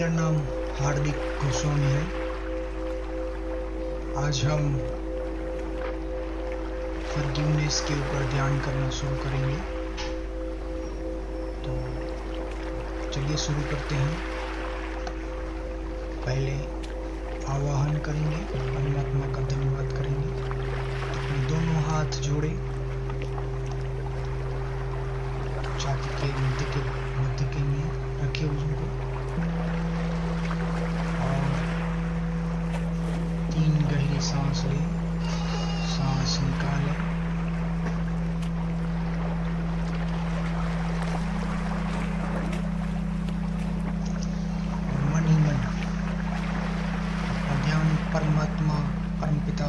मेरा नाम हार्दिक गोस्वामी है। आज हम फॉरगिवनेस के ऊपर ध्यान करना शुरू करेंगे। तो चलिए शुरू करते हैं। पहले आवाहन करेंगे, परमात्मा का धन्यवाद करेंगे। अपने दोनों हाथ जोड़े, छाती के मध्य के में रखे उनको, और 3 गहरी सांस ले, सांस निकाले। और मन ही मन अपना ध्यान परमात्मा, परमपिता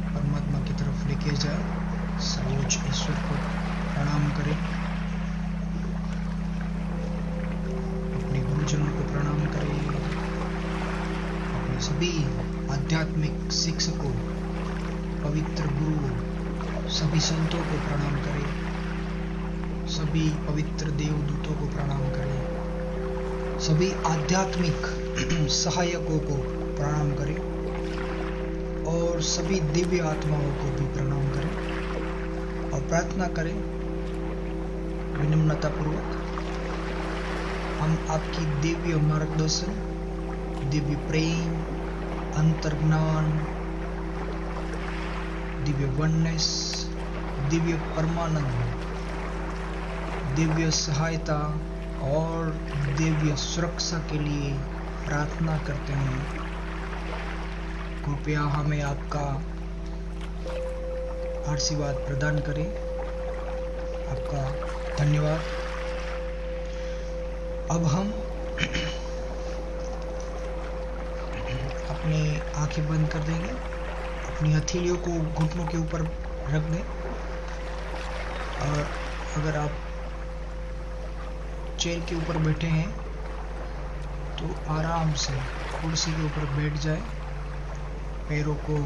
परमात्मा की तरफ लेके जाए। सर्वोच्च ईश्वर को प्रणाम करें, अपने गुरुजनों को प्रणाम करें, अपने सभी आध्यात्मिक शिक्षकों, पवित्र गुरुओं, सभी संतों को प्रणाम करें, सभी पवित्र देवदूतों को प्रणाम करें, सभी आध्यात्मिक सहायकों को प्रणाम करें और सभी दिव्य आत्माओं को भी प्रणाम करें और प्रार्थना करें विनम्रता पूर्वक। हम आपकी दिव्य मार्गदर्शन, दिव्य प्रेम, अंतर्ज्ञान, दिव्य वननेस, दिव्य परमानंद, दिव्य सहायता और दिव्य सुरक्षा के लिए प्रार्थना करते हैं। कृपया हमें आपका आशीर्वाद प्रदान करें। आपका धन्यवाद। अब हम अपनी आंखें बंद कर देंगे, अपनी हथेलियों को घुटनों के ऊपर रख दें, और अगर आप चेयर के ऊपर बैठे हैं तो आराम से कुर्सी के ऊपर बैठ जाए, पैरों को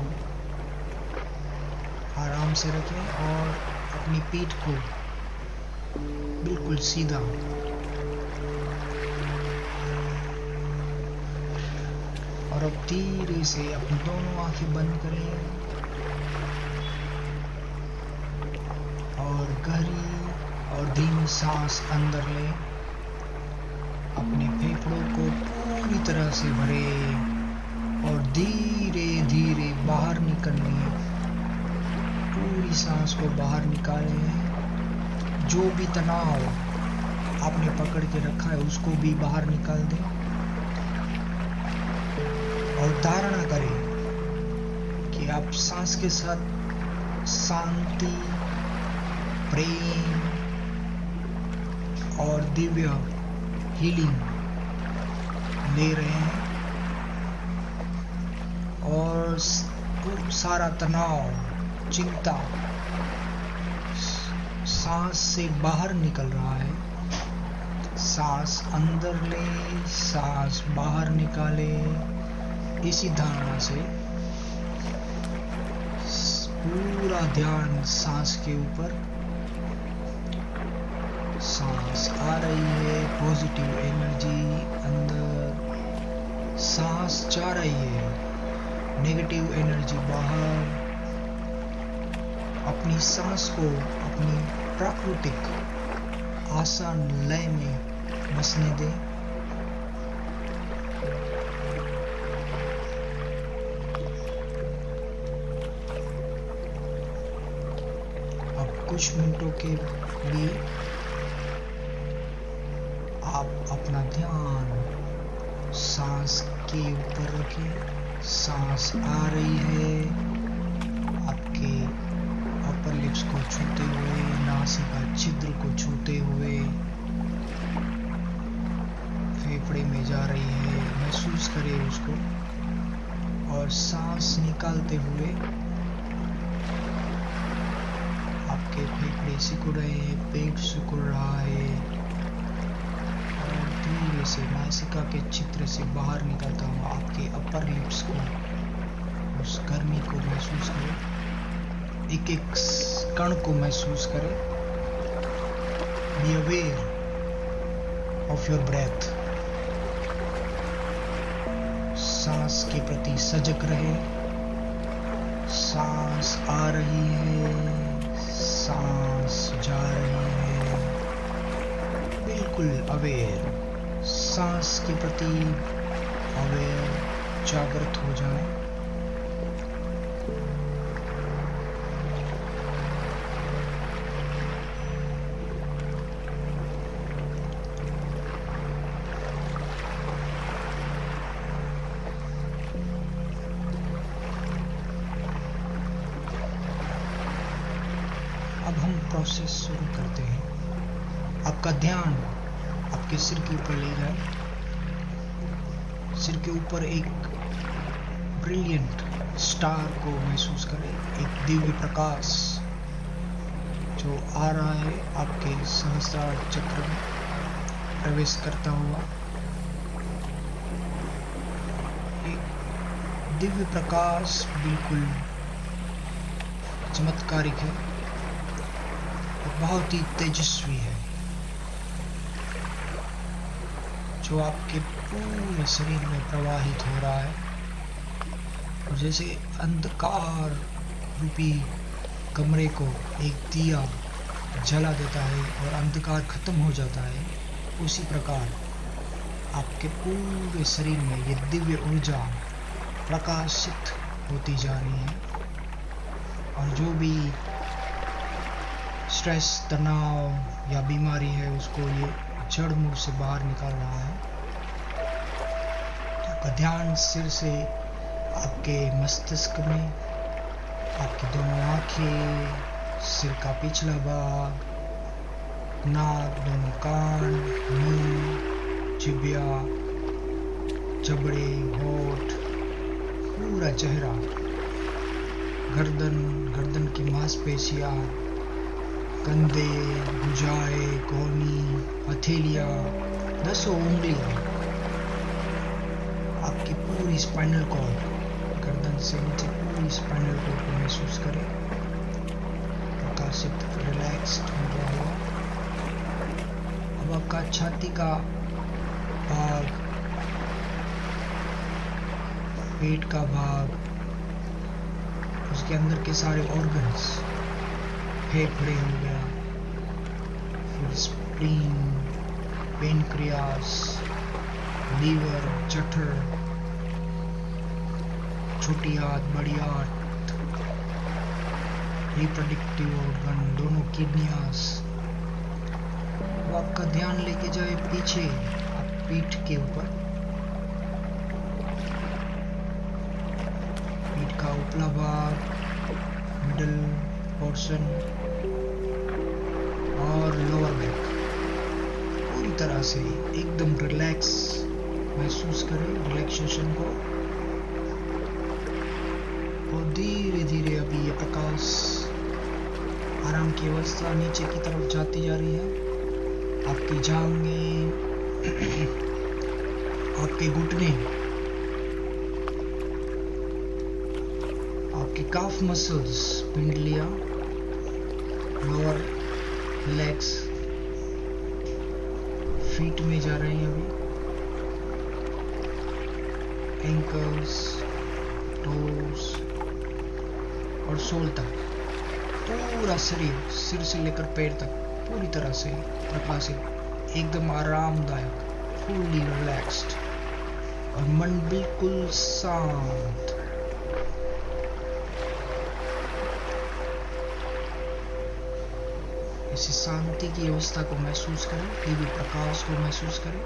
आराम से रखें और अपनी पीठ को बिल्कुल सीधा, और अब धीरे से अपनी दोनों आंखें बंद करें और गहरी और धीमी सांस अंदर लें। अपने फेफड़ों को पूरी तरह से भरे और धीरे धीरे बाहर निकलने, पूरी सांस को बाहर निकालें। जो भी तनाव आपने पकड़ के रखा है उसको भी बाहर निकाल दें और धारणा करें कि आप सांस के साथ शांति, प्रेम और दिव्य हीलिंग ले रहे हैं, और सारा तनाव, चिंता सांस से बाहर निकल रहा है। सांस अंदर ले, सांस बाहर निकाले। इसी धारणा से पूरा ध्यान सांस के ऊपर। सांस आ रही है, पॉजिटिव एनर्जी अंदर, सांस जा रही है, नेगेटिव एनर्जी बाहर। अपनी सांस को अपनी प्राकृतिक आसान लय में बसने दें। अब कुछ मिनटों के लिए आप अपना ध्यान सांस के ऊपर रखें। सांस आ रही है, आपके अपर लिप्स को छूते हुए, नासिका छिद्र को छूते हुए फेफड़े में जा रही है, महसूस करें उसको। और सांस निकालते हुए आपके फेफड़े सिकुड़ रहे हैं, पेट सिकुड़ रहा है, और धीरे से नासिका के छिद्र से बाहर निकलता हुआ आपके अपर लिप्स को, उस गर्मी को महसूस करें। एक एक कण को महसूस करें। Be aware of your breath. सांस के प्रति सजग रहे। सांस आ रही है, सांस जा रही है, बिल्कुल अवेयर, सांस के प्रति अवेयर, जागृत हो जाएं। अब हम प्रोसेस शुरू करते हैं। आपका ध्यान आपके सिर के ऊपर ले जाए। सिर के ऊपर एक ब्रिलियंट स्टार को महसूस करें, एक दिव्य प्रकाश जो आ रहा है आपके सहस्रार चक्र में प्रवेश करता हुआ। एक दिव्य प्रकाश बिल्कुल चमत्कारिक है, बहुत ही तेजस्वी है, जो आपके पूरे शरीर में प्रवाहित हो रहा है। और जैसे अंधकार रूपी कमरे को एक दिया जला देता है और अंधकार खत्म हो जाता है, उसी प्रकार आपके पूरे शरीर में ये दिव्य ऊर्जा प्रकाशित होती जा रही है। और जो भी स्ट्रेस, तनाव या बीमारी है, उसको ये जड़ मूल से बाहर निकाल रहा है। तो आपका ध्यान सिर से आपके मस्तिष्क में, आपकी दोनों आंखें, सिर का पिछला भाग, नाक, दोनों कान, मुंह, जिब्या, जबड़े, होठ, पूरा चेहरा, गर्दन की मांसपेशियां, कंधे, भुजाएं, कोहनी, हथेलियां, 10 उंगलियां, आपकी पूरी स्पाइनल कॉर्ड, गर्दन से नीचे पूरी स्पाइनल कॉर्ड को महसूस करें, प्रकाशित, रिलैक्स्ड हो रहा हुआ। अब आपका छाती का भाग, पेट का भाग, उसके अंदर के सारे ऑर्गन्स, फेफड़े हो गया, फिर स्प्लीन, पेनक्रियास, लीवर, जठर, छोटी आंत, बड़ी आंत, रिप्रोडक्टिव ऑर्गन, दोनों किडनियास। वो आपका ध्यान लेके जाए पीछे, आप पीठ के ऊपर, पीठ का उपला भाग, मिडल पोर्शन और लोअर बैक, पूरी तरह से एकदम रिलैक्स महसूस करें, रिलैक्सेशन को। और धीरे धीरे अभी ये प्रकाश आराम की अवस्था नीचे की तरफ जाती जा रही है। आपकी जांघें, आपके घुटने, आपके काफ मसल्स, पिंडलियां, लोअर लेग्स, फीट में जा रहे हैं अभी, एंकल्स, टोस और सोल तक, पूरा शरीर, सिर से लेकर पैर तक पूरी तरह से प्रकाशित, एकदम आरामदायक, फुल्ली रिलैक्स्ड, और मन बिल्कुल शांत। इसी शांति की अवस्था को महसूस करें, दिव्य प्रकाश को महसूस करें।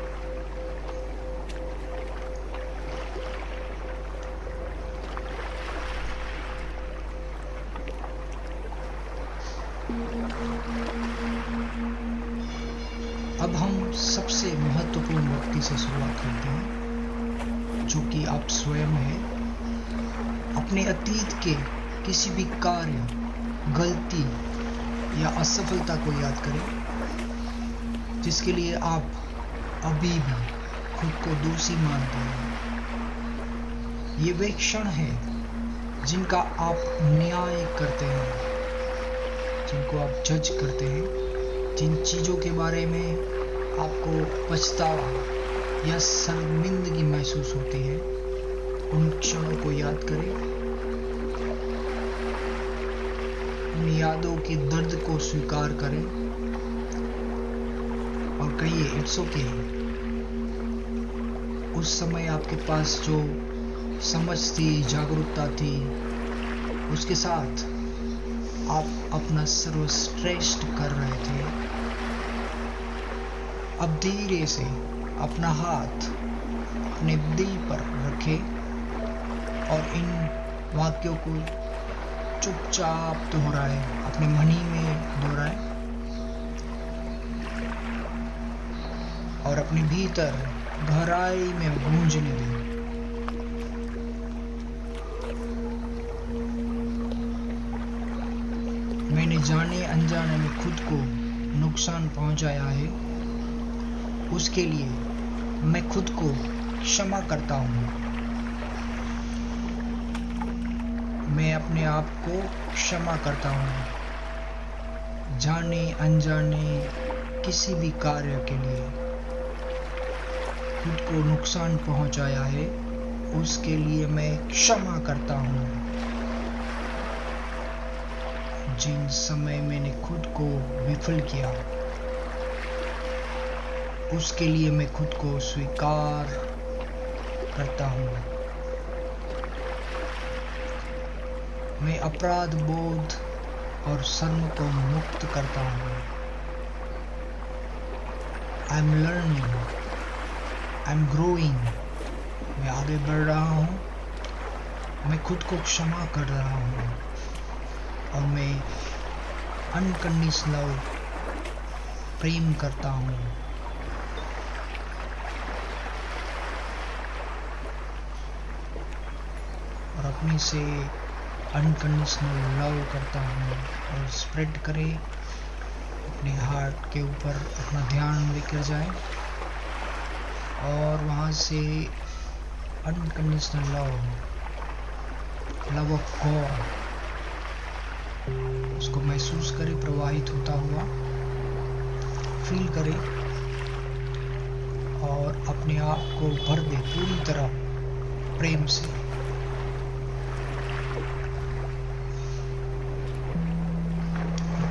अब हम सबसे महत्वपूर्ण व्यक्ति से शुरुआत करते हैं, जो कि आप स्वयं हैं। अपने अतीत के किसी भी कार्य, गलती या असफलता को याद करें, जिसके लिए आप अभी भी खुद को दोषी मानते हैं। ये वे क्षण हैं जिनका आप न्याय करते हैं, जिनको आप जज करते हैं, जिन चीज़ों के बारे में आपको पछतावा या शर्मिंदगी महसूस होती है, उन क्षणों को याद करें, उन यादों के दर्द को स्वीकार करें और कहिए इट्स ओके। उस समय आपके पास जो समझ थी, जागरूकता थी, उसके साथ आप अपना सर्वश्रेष्ठ कर रहे थे। अब धीरे से अपना हाथ अपने दिल पर रखें और इन वाक्यों को चुपचाप दोहराएं, अपने मनी में दोहराएं और अपने भीतर गहराई में गूंजने दें। मैंने जाने अनजाने में खुद को नुकसान पहुंचाया है, उसके लिए मैं खुद को क्षमा करता हूँ। मैं अपने आप को क्षमा करता हूँ। जाने अनजाने किसी भी कार्य के लिए खुद को नुकसान पहुंचाया है, उसके लिए मैं क्षमा करता हूँ। जिन समय मैंने खुद को विफल किया, उसके लिए मैं खुद को स्वीकार करता हूँ। मैं अपराध बोध और शर्म को मुक्त करता हूँ। I am learning, I am growing. मैं आगे बढ़ रहा हूँ। मैं खुद को क्षमा कर रहा हूँ और मैं अनकंडीशनल प्रेम करता हूँ। और अपने से अनकंडीशनल लव करता हूँ और स्प्रेड करें। अपने हार्ट के ऊपर अपना ध्यान लेकर जाएं और वहाँ से अनकंडीशनल लव ऑफ गॉड उसको महसूस करें, प्रवाहित होता हुआ फील करें और अपने आप को भर दे पूरी तरह प्रेम से।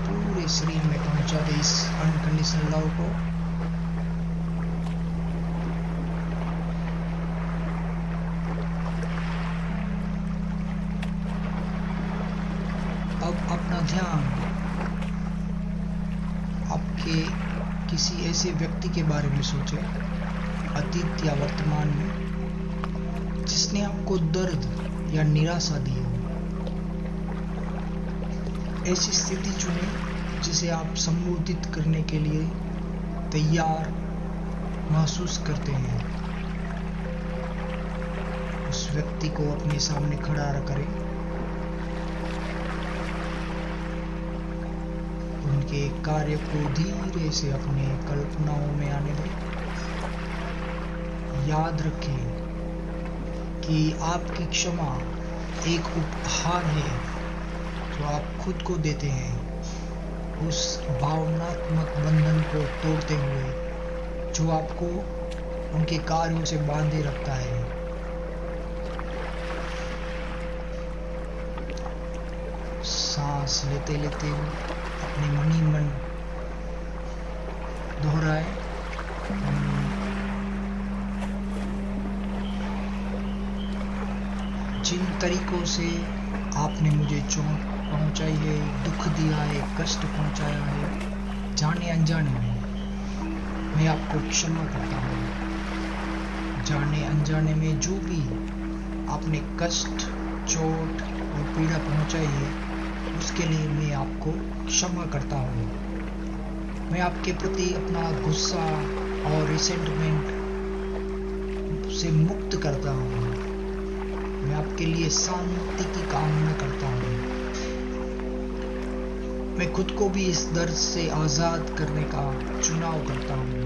पूरे शरीर में पहुंचा दे इस अनकंडीशनल लव को। अब अपना ध्यान आपके किसी ऐसे व्यक्ति के बारे में सोचें, अतीत या वर्तमान में, जिसने आपको दर्द या निराशा दी हो। ऐसी स्थिति चुनें जिसे आप संबोधित करने के लिए तैयार महसूस करते हैं। उस व्यक्ति को अपने सामने खड़ा करें, उनके कार्य को धीरे से अपने कल्पनाओं में आने दें। याद रखें कि आपकी क्षमा एक उपहार है जो आप खुद को देते हैं, उस भावनात्मक बंधन को तोड़ते हुए जो आपको उनके कार्यों से बांधे रखता है। सांस लेते लेते अपने मनी मन दोहराए, जिन तरीकों से आपने मुझे चोट पहुंचाई है, दुख दिया है, कष्ट पहुंचाया है, जाने अनजाने में, मैं आपको क्षमा करता हूँ। जाने अनजाने में जो भी आपने कष्ट, चोट और पीड़ा पहुंचाई है, उसके लिए मैं आपको क्षमा करता हूँ। मैं आपके प्रति अपना गुस्सा और रिसेंटमेंट से मुक्त करता हूँ। मैं आपके लिए शांति की कामना करता हूँ। मैं खुद को भी इस दर्द से आजाद करने का चुनाव करता हूँ।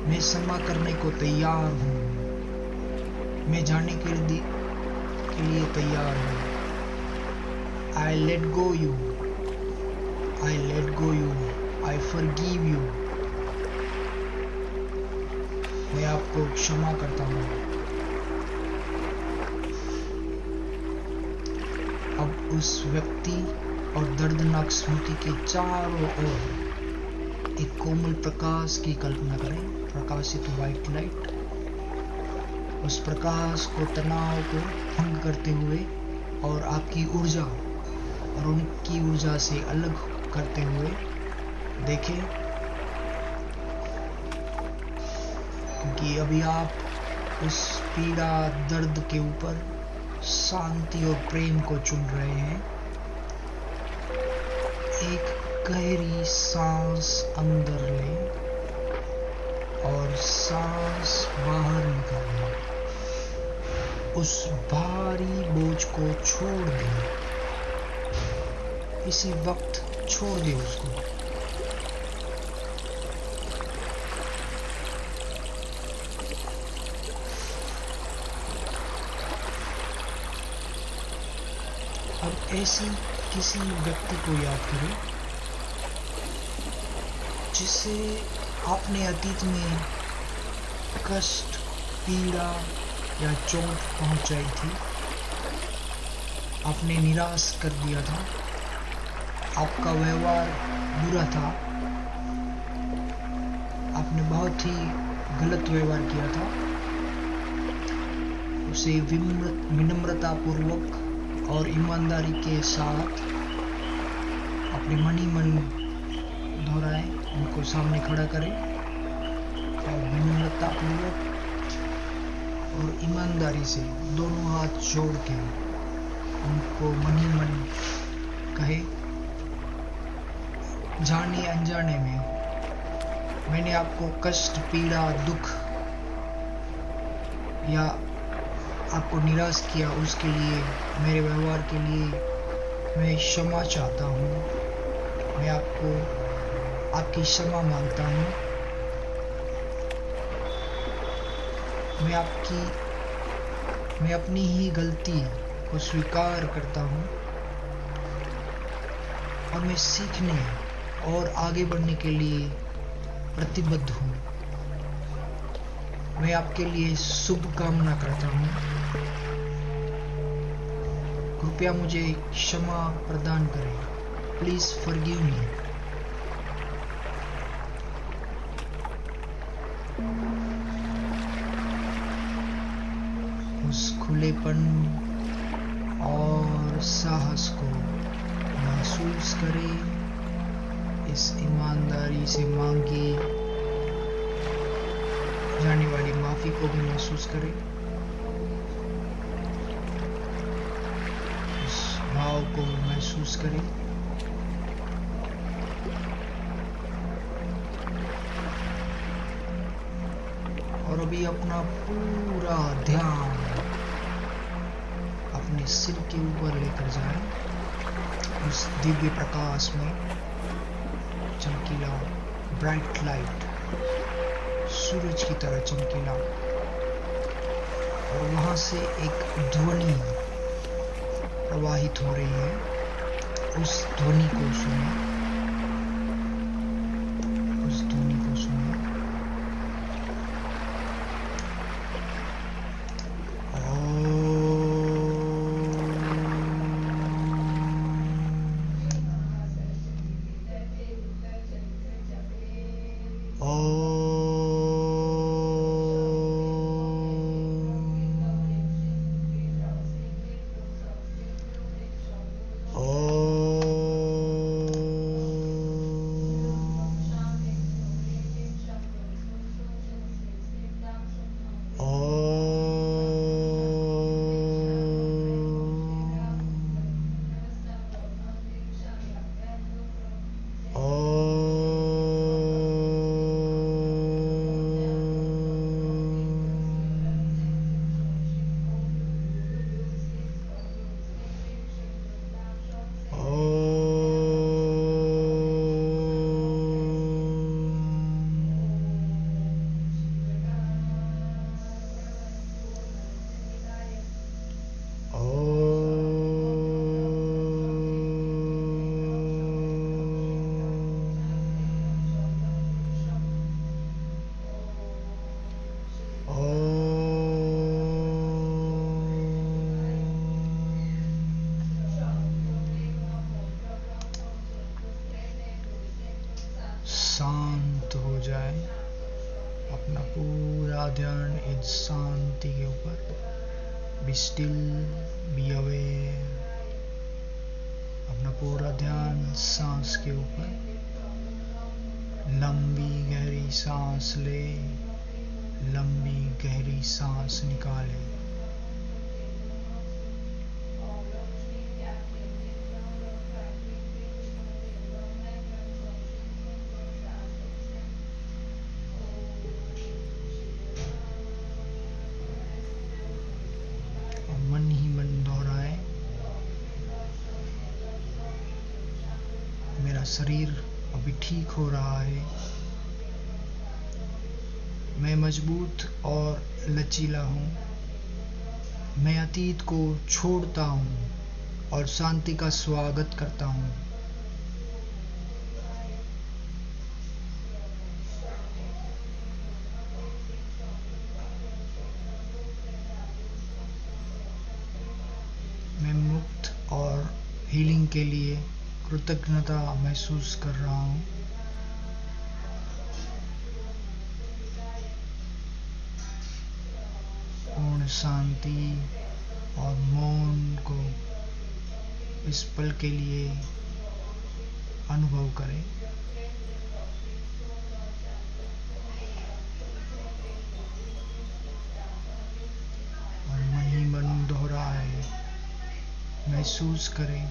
मैं क्षमा करने को तैयार हूँ। मैं जाने के लिए तैयार हूँ। I let go you. I let go you. I forgive you. मैं आपको क्षमा करता हूँ। अब उस व्यक्ति और दर्दनाक स्मृति के चारों ओर एक कोमल प्रकाश की कल्पना करें, प्रकाशित व्हाइट लाइट। उस प्रकाश को तनाव को भंग करते हुए और आपकी ऊर्जा और उनकी ऊर्जा से अलग करते हुए देखें कि अभी आप उस पीड़ा दर्द के ऊपर शांति और प्रेम को चुन रहे हैं। एक गहरी सांस अंदर लें और सांस बाहर निकालें। उस भारी बोझ को छोड़ दें, इसी वक्त छोड़ दें उसको। अब ऐसी किसी व्यक्ति को याद करें जिसे आपने अतीत में कष्ट, पीड़ा या चोट पहुंचाई थी। आपने निराश कर दिया था, आपका व्यवहार बुरा था, आपने बहुत ही गलत व्यवहार किया था। उसे विनम्रता पूर्वक और ईमानदारी के साथ अपने मन ही मन दोहराएं, उनको सामने खड़ा करें और विनम्रता पूर्वक और ईमानदारी से दोनों हाथ जोड़ के उनको मन ही मन कहे, जाने अनजाने में मैंने आपको कष्ट, पीड़ा, दुख या आपको निराश किया, उसके लिए, मेरे व्यवहार के लिए मैं क्षमा चाहता हूँ। मैं आपकी क्षमा मांगता हूँ। मैं अपनी ही गलती को स्वीकार करता हूँ और मैं सीखने और आगे बढ़ने के लिए प्रतिबद्ध हूँ। मैं आपके लिए शुभ कामना करता हूँ। कृपया मुझे क्षमा प्रदान करें। Please forgive me. उस खुलेपन और साहस को महसूस करें। इस ईमानदारी से मांगी जाने वाली माफी को भी महसूस करें। इस भाव को महसूस करें। और अभी अपना पूरा ध्यान अपने सिर के ऊपर लेकर जाएं। उस दिव्य प्रकाश में चमकीला ब्राइट लाइट, सूरज की तरह चमकीला, और वहां से एक ध्वनि प्रवाहित हो रही है। उस ध्वनि को सुने, उस ध्वनि को सुने। पूरा ध्यान इस शांति के ऊपर। Be still, be aware. अपना पूरा ध्यान सांस के ऊपर। लंबी गहरी सांस ले, लंबी गहरी सांस निकाले। और मन ही मन दोहराए, मेरा शरीर अभी ठीक हो रहा है। मैं मजबूत और लचीला हूँ। मैं अतीत को छोड़ता हूँ और शांति का स्वागत करता हूँ। मैं मुक्त और हीलिंग के लिए कृतज्ञता महसूस कर रहा हूँ। पूर्ण शांति और मौन को इस पल के लिए अनुभव करें। और मन ही मन दोहराए, महसूस करें,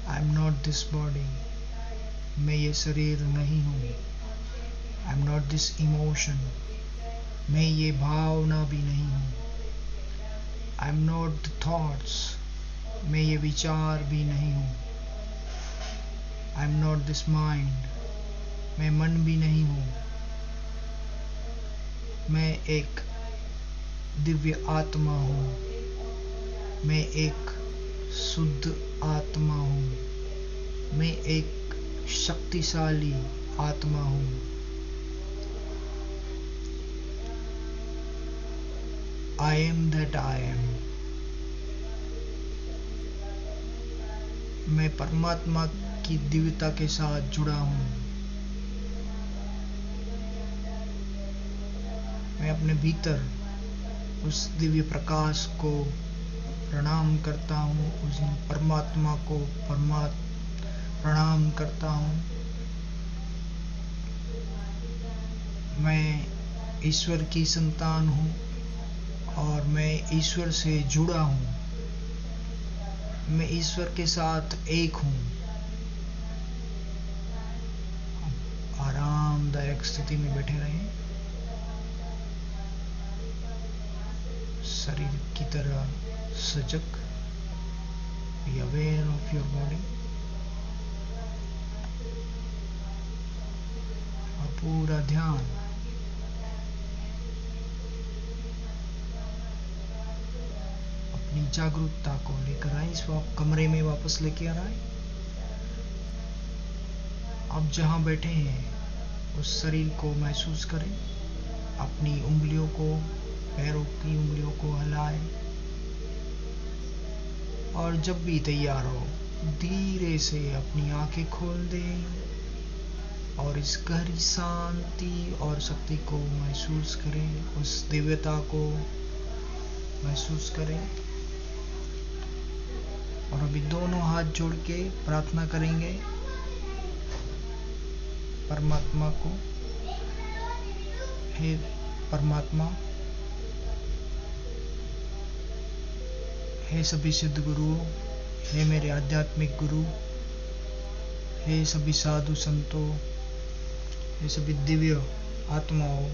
I am not this body. मैं ये शरीर नहीं हूँ। I am not this emotion. मैं ये भावना भी नहीं हूँ। I am not the thoughts. मैं ये विचार भी नहीं हूँ। I am not this mind. मैं मन भी नहीं हूँ। मैं एक दिव्य आत्मा हूँ। मैं एक शुद्ध आत्मा हूँ। मैं एक शक्तिशाली आत्मा हूँ। I am that I am। मैं परमात्मा की दिव्यता के साथ जुड़ा हूँ। मैं अपने भीतर उस दिव्य प्रकाश को प्रणाम करता हूँ। उस परमात्मा को प्रणाम करता हूँ। मैं ईश्वर की संतान हूँ और मैं ईश्वर से जुड़ा हूँ। मैं ईश्वर के साथ एक हूँ। आरामदायक स्थिति में बैठे रहें। शरीर की तरह सजग। Be aware of your body. और पूरा ध्यान अपनी जागरूकता को लेकर आए। इस कमरे में वापस लेके आ रहा है। अब जहां बैठे हैं उस शरीर को महसूस करें। अपनी उंगलियों को, पैरों की उंगलियों को हिलाएं। और जब भी तैयार हो धीरे से अपनी आंखें खोल दें और इस गहरी शांति और शक्ति को महसूस करें। उस दिव्यता को महसूस करें। और अभी दोनों हाथ जोड़ के प्रार्थना करेंगे परमात्मा को। हे परमात्मा, हे सभी सिद्ध गुरुओं, हे मेरे आध्यात्मिक गुरु, हे सभी साधु संतों, हे सभी दिव्य आत्माओं,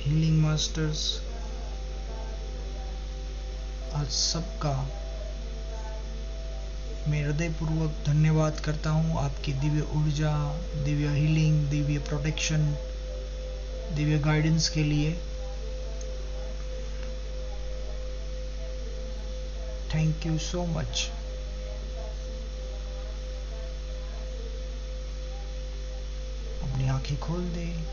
हीलिंग मास्टर्स, आज सबका मैं हृदयपूर्वक धन्यवाद करता हूँ। आपकी दिव्य ऊर्जा, Divya healing, Divya protection, Divya guidance के लिए। Thank you so much. अपनी आंखें खोल दें।